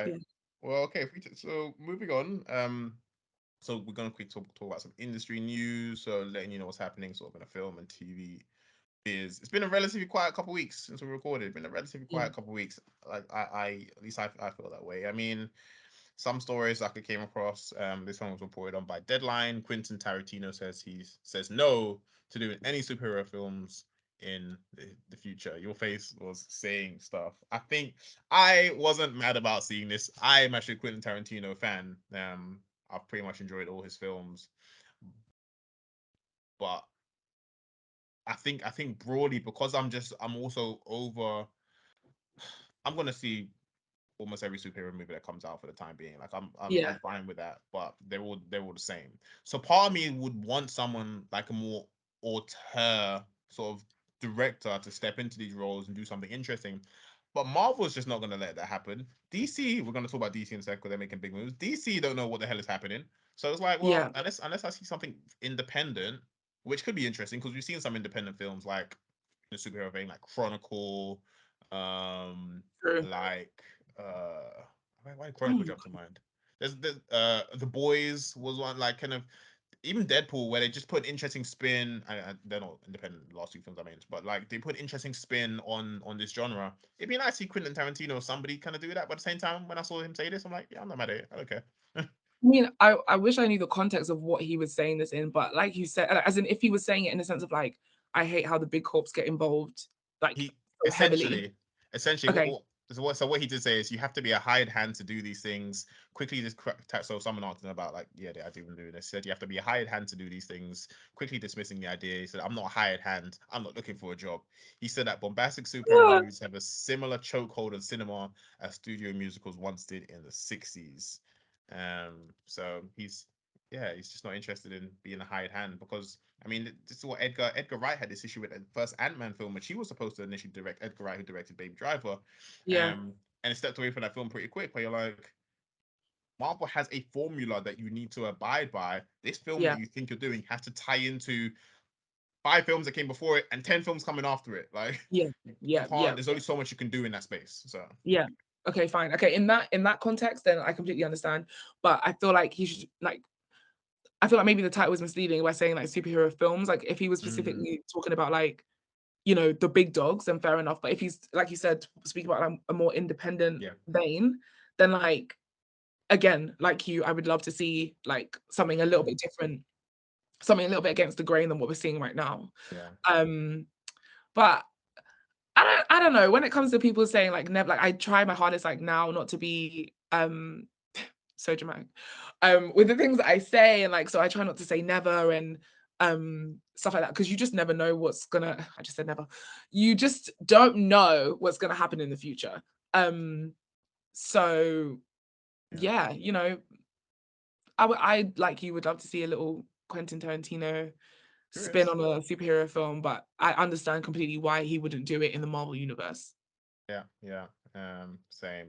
Yeah. Well, okay. So moving on. So we're gonna quick talk about some industry news. So letting you know what's happening sort of in a film and TV is. It's been a relatively quiet couple of weeks since we recorded. It's been a relatively Yeah. quiet couple of weeks. Like at least I feel that way. I mean, some stories like I came across. This one was reported on by Deadline. Quentin Tarantino says no to doing any superhero films in the future. Your face was saying stuff. I think I wasn't mad about seeing this. I am actually a Quentin Tarantino fan. I've pretty much enjoyed all his films, but I think broadly because I'm also over. I'm gonna see almost every superhero movie that comes out for the time being. Like I'm Yeah. fine with that, but they're all the same. So part of me would want someone like a more auteur sort of director to step into these roles and do something interesting. But Marvel's just not gonna let that happen. DC, we're gonna talk about DC in a second because they're making big moves. DC don't know what the hell is happening. So it's like, well, Yeah. unless I see something independent, which could be interesting because we've seen some independent films like the superhero thing, like Chronicle, um, True. like why Chronicle Oh, jump to mind? There's the Boys was one like kind of even Deadpool where they just put an interesting spin. They're not independent. The last two films I mean, but like they put an interesting spin on this genre. It'd be nice to see Quentin Tarantino or somebody kind of do that. But at the same time, when I saw him say this, I'm like, yeah, I'm not mad at it. I don't care. I mean, I wish I knew the context of what he was saying this in, but like you said, as in if he was saying it in the sense of like, I hate how the big corps get involved like He so heavily. essentially Okay. what he did say is you have to be a hired hand to do these things quickly. So someone asked him about like yeah, I do want to do this. He said you have to be a hired hand to do these things. Quickly dismissing the idea. He said I'm not a hired hand. I'm not looking for a job. He said that bombastic superhero Ah, movies have a similar chokehold on cinema as studio musicals once did in the '60s. So he's just not interested in being a hired hand because I mean, this is what Edgar Wright had this issue with the first Ant-Man film, which he was supposed to initially direct. Edgar Wright, who directed Baby Driver, yeah, and it stepped away from that film pretty quick. Where you're like, Marvel has a formula that you need to abide by. This film yeah, that you think you're doing has to tie into 5 films that came before it and 10 films coming after it. Like, yeah, you yeah, can't. yeah, There's only so much you can do in that space. So yeah. Okay, fine. Okay, in that context, then I completely understand. But I feel like he should like I feel like maybe the title was misleading by saying like superhero films. Like if he was mm, specifically talking about like the big dogs, then fair enough. But if he's, like you said, speaking about like, a more independent yeah, vein, then like again, like you, I would love to see like something a little bit different, something a little bit against the grain than what we're seeing right now. yeah, Um, but I don't know. When it comes to people saying like never, like I try my hardest like now not to be so dramatic with the things that I say, and like so I try not to say never and stuff like that because you just never know what's gonna I just said never. You just don't know what's gonna happen in the future. So yeah. yeah, I like you would love to see a little Quentin Tarantino spin Curious. on a superhero film, but I understand completely why he wouldn't do it in the Marvel universe. Yeah, yeah. Same.